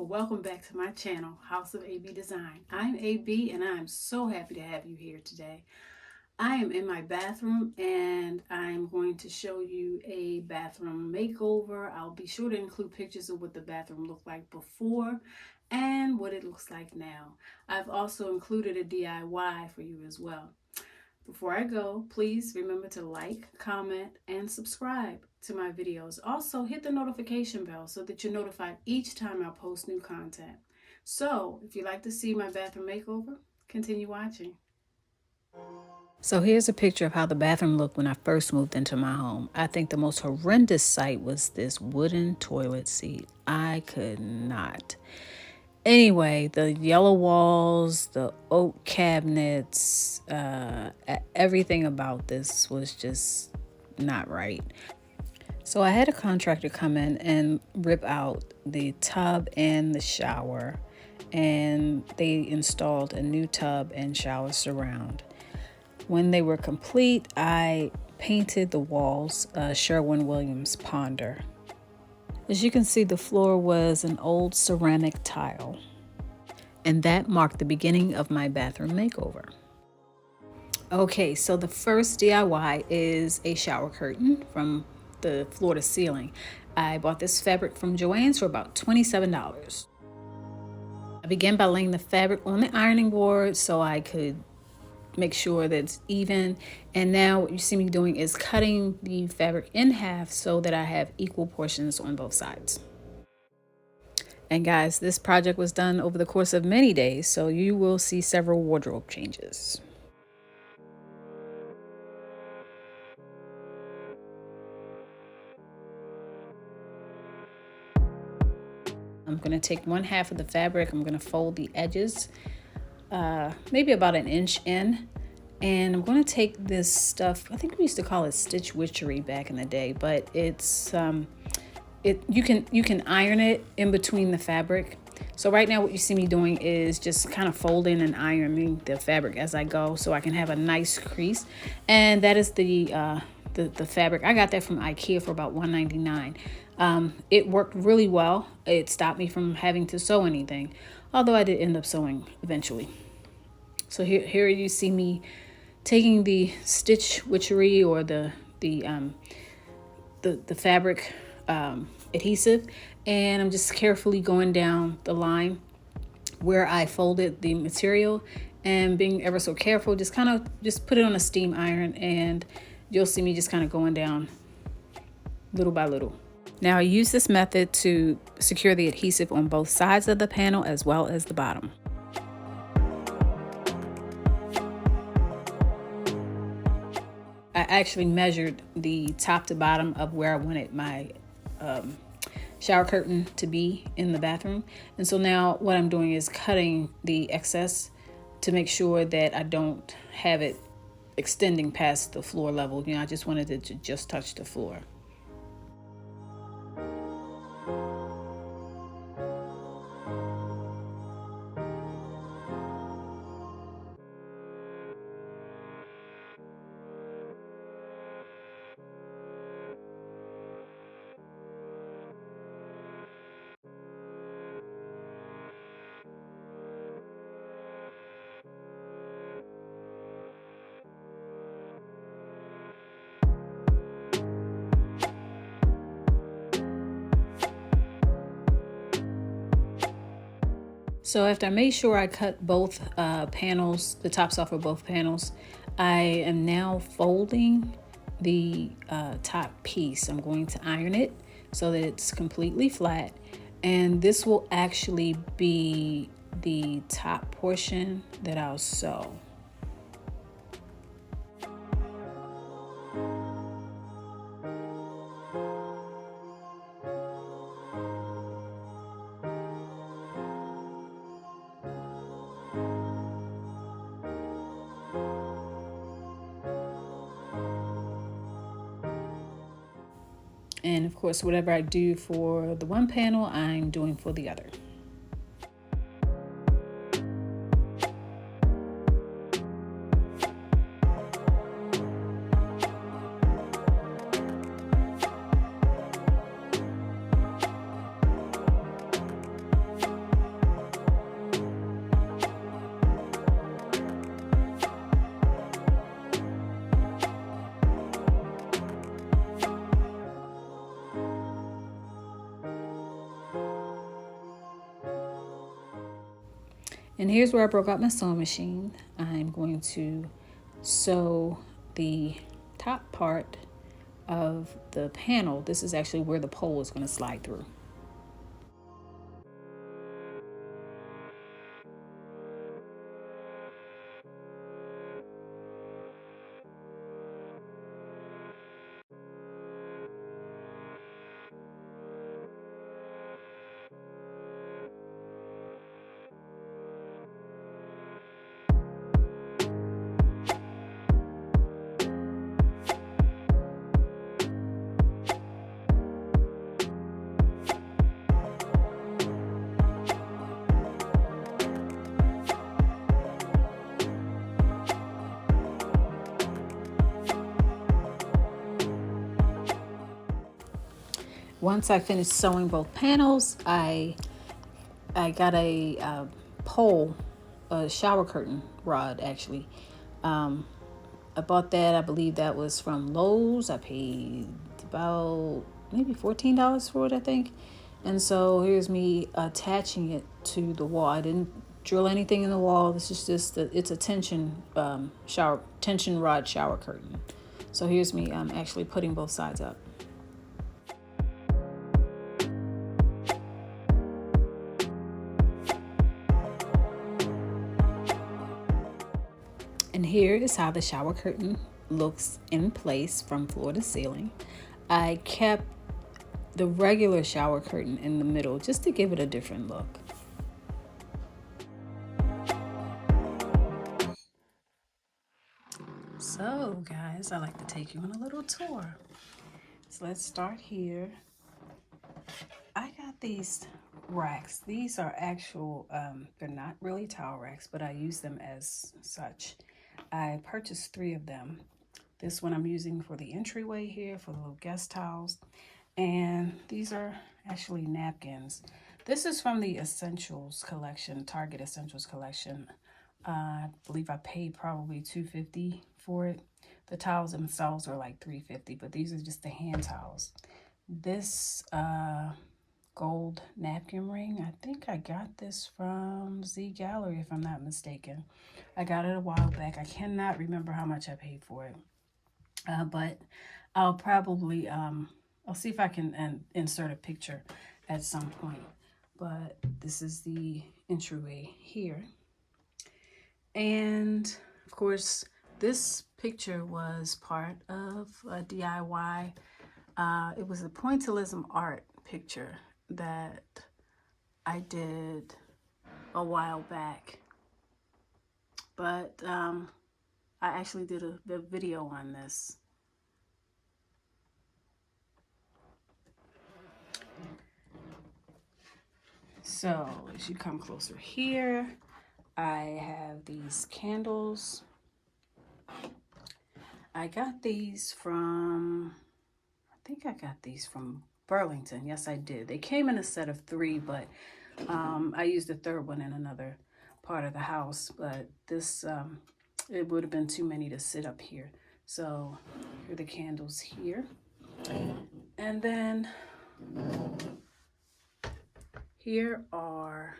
welcome back to my channel, House of AB Design. I'm AB and I'm so happy to have you here today. I am in my bathroom and I'm going to show you a bathroom makeover. I'll be sure to include pictures of what the bathroom looked like before and what it looks like now. I've also included a DIY for you as well. Before I go, please remember to like, comment, and subscribe to my videos. Also, hit the notification bell so that you're notified each time I post new content. So, if you'd like to see my bathroom makeover, continue watching. So here's a picture of how the bathroom looked when I first moved into my home. I think the most horrendous sight was this wooden toilet seat. I could not. Anyway, the yellow walls, the oak cabinets, everything about this was just not right. So I had a contractor come in and rip out the tub and the shower, and they installed a new tub and shower surround. When they were complete, I painted the walls Sherwin-Williams Ponder. As you can see, the floor was an old ceramic tile, and that marked the beginning of my bathroom makeover. Okay, so the first DIY is a shower curtain from the floor to ceiling. I bought this fabric from Joann's for about $27. I began by laying the fabric on the ironing board so I could make sure that it's even. And now what you see me doing is cutting the fabric in half so that I have equal portions on both sides. And guys, this project was done over the course of many days, so you will see several wardrobe changes. I'm going to take one half of the fabric, I'm going to fold the edges maybe about an inch in, and I'm going to take this stuff, I think we used to call it stitch witchery back in the day, but it's you can iron it in between the fabric. So right now what you see me doing is just kind of folding and ironing the fabric as I go so I can have a nice crease. And that is the fabric. I got that from IKEA for about $1.99. It worked really well. It stopped me from having to sew anything, although I did end up sewing eventually. So here you see me taking the stitch witchery or the fabric adhesive, and I'm just carefully going down the line where I folded the material and being ever so careful, just put it on a steam iron, and you'll see me just kind of going down little by little. Now I use this method to secure the adhesive on both sides of the panel as well as the bottom. I actually measured the top to bottom of where I wanted my shower curtain to be in the bathroom. And so now what I'm doing is cutting the excess to make sure that I don't have it extending past the floor level. I just wanted it to just touch the floor. So after I made sure I cut both panels, the tops off of both panels, I am now folding the top piece. I'm going to iron it so that it's completely flat, and this will actually be the top portion that I'll sew. And of course, whatever I do for the one panel, I'm doing for the other. And here's where I broke out my sewing machine. I'm going to sew the top part of the panel. This is actually where the pole is going to slide through. Once I finished sewing both panels, I got a pole, a shower curtain rod actually. I bought that, I believe that was from Lowe's. I paid about maybe $14 for it, I think. And so here's me attaching it to the wall. I didn't drill anything in the wall. This is just it's a tension rod shower curtain. So here's me actually putting both sides up. And here is how the shower curtain looks in place from floor to ceiling. I kept the regular shower curtain in the middle just to give it a different look. So guys, I like to take you on a little tour. So let's start here. I got these racks. These are actual, they're not really towel racks, but I use them as such. I purchased 3 of them. This one I'm using for the entryway here for the little guest towels. And these are actually napkins. This is from the Essentials collection, Target Essentials collection. I believe I paid probably $2.50 for it. The towels themselves are like $3.50, but these are just the hand towels. This gold napkin ring, I think I got this from Z Gallery if I'm not mistaken. I got it a while back. I cannot remember how much I paid for it, but I'll probably I'll see if I can insert a picture at some point. But this is the entryway here, and of course this picture was part of a DIY. It was a pointillism art picture that I did a while back, but I actually did a video on this. So as you come closer here, I have these candles. I got these from, I think I got these from Burlington. Yes, I did. They came in a set of 3, but I used the 3rd one in another part of the house. But this, it would have been too many to sit up here. So here are the candles here. And then here are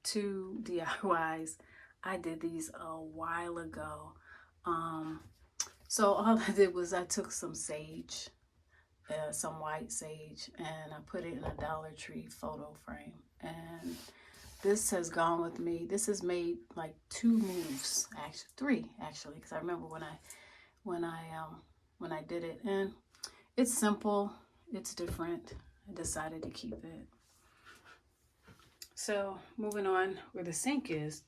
2 DIYs. I did these a while ago. So all I did was I took some sage, some white sage, and I put it in a Dollar Tree photo frame. And this has gone with me. This has made like 2 moves, actually 3 actually, because I remember when I did it, and it's simple, it's different. I decided to keep it. So moving on where the sink is.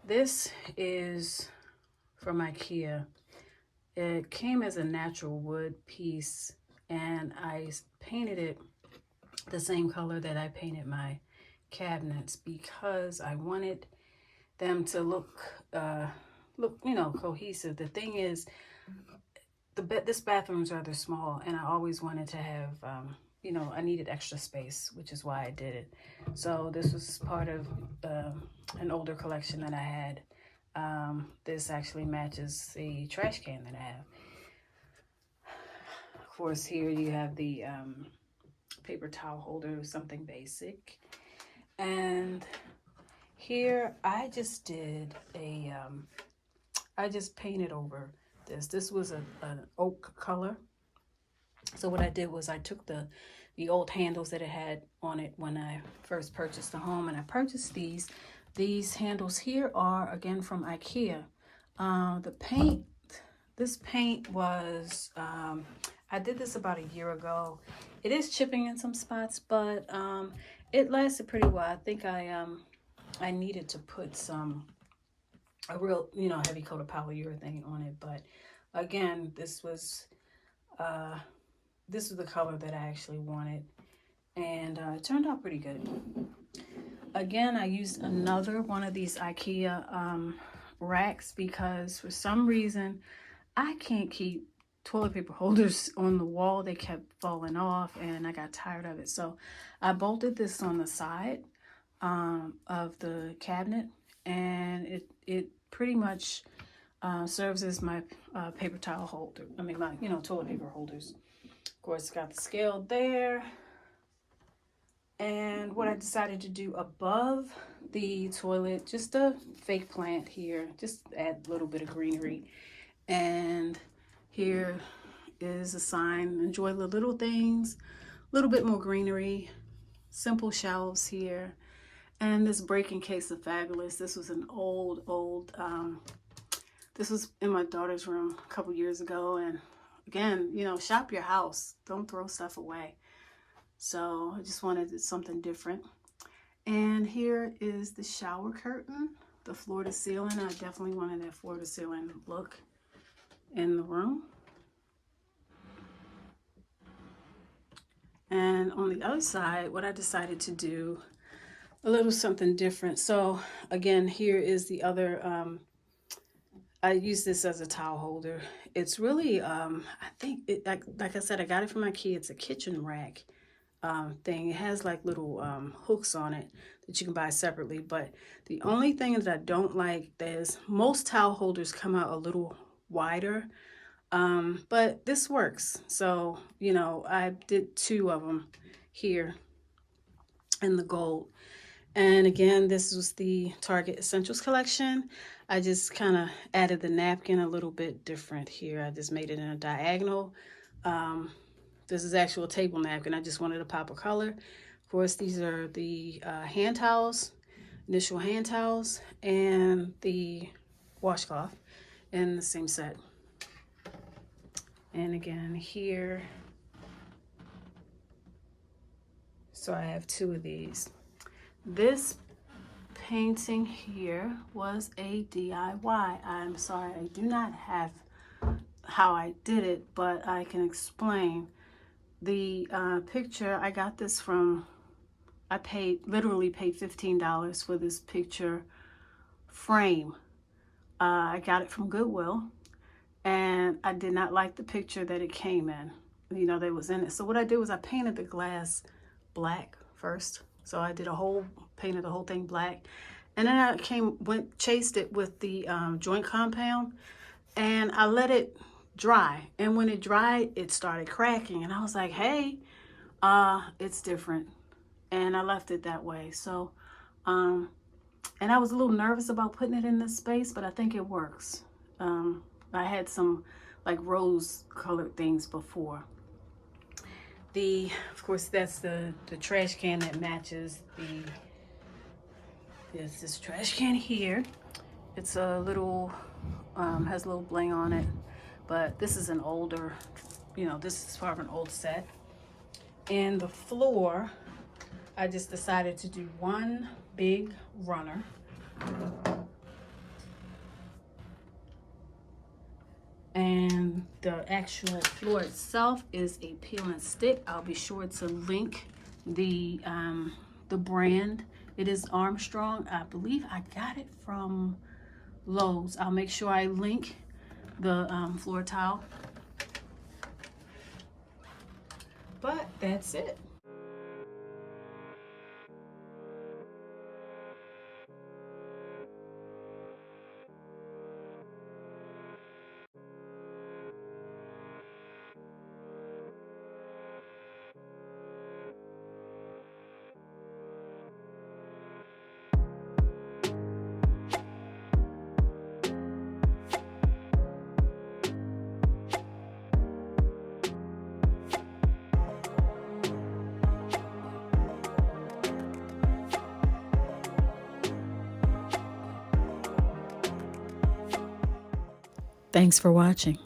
This is from IKEA. It came as a natural wood piece, and I painted it the same color that I painted my cabinets because I wanted them to look cohesive. The thing is, this bathroom's rather small, and I always wanted to have I needed extra space, which is why I did it. So this was part of an older collection that I had. This actually matches the trash can that I have. Of course, here you have the paper towel holder, something basic. And Here, I just did a, I just painted over this. This was an oak color. So what I did was I took the old handles that it had on it when I first purchased the home, and I purchased these. These handles here are, again, from IKEA. The paint, this paint was, I did this about a year ago. It is chipping in some spots, but it lasted pretty well. I think I needed to put a real, heavy coat of polyurethane on it. But again, this was the color that I actually wanted, and it turned out pretty good. Again, I used another one of these IKEA racks because for some reason I can't keep toilet paper holders on the wall. They kept falling off and I got tired of it. So I bolted this on the side of the cabinet, and it pretty much serves as my paper towel holder. I mean, my, toilet paper holders. Of course, got the scale there. And what I decided to do above the toilet, just a fake plant here, just add a little bit of greenery. And here is a sign, enjoy the little things, a little bit more greenery, simple shelves here. And this breaking case of Fabulous. This was an old, this was in my daughter's room a couple years ago. And again, shop your house. Don't throw stuff away. So I just wanted something different. And here is the shower curtain, the floor to ceiling. I definitely wanted that floor to ceiling look in the room. And on the other side, what I decided to do, a little something different. So again, here is the other, I use this as a towel holder. It's really, I think, like I said, I got it from IKEA. It's a kitchen rack thing. It has like little hooks on it that you can buy separately. But the only thing that I don't like is most towel holders come out a little wider. But this works. So, I did 2 of them here in the gold. And again, this was the Target Essentials collection. I just kind of added the napkin a little bit different here. I just made it in a diagonal. This is actual table napkin. I just wanted to pop a color. Of course, these are the hand towels, initial hand towels, and the washcloth in the same set. And again, here, so I have 2 of these. This painting here was a DIY. I'm sorry, I do not have how I did it, but I can explain. The picture, I got this from, I literally paid $15 for this picture frame. I got it from Goodwill, and I did not like the picture that it came in, that was in it. So what I did was I painted the glass black first. So I did painted the whole thing black. And then I chased it with the joint compound, and I let it dry. And when it dried, it started cracking. And I was like, hey, it's different. And I left it that way. So, and I was a little nervous about putting it in this space, but I think it works. I had some like rose colored things before. Of course, that's the trash can that matches there's this trash can here. It's a little, has a little bling on it, but this is an older, this is part of an old set. And the floor, I just decided to do one big runner. And the actual floor itself is a peel and stick. I'll be sure to link the brand. It is Armstrong. I believe I got it from Lowe's. I'll make sure I link the floor tile. But that's it. Thanks for watching.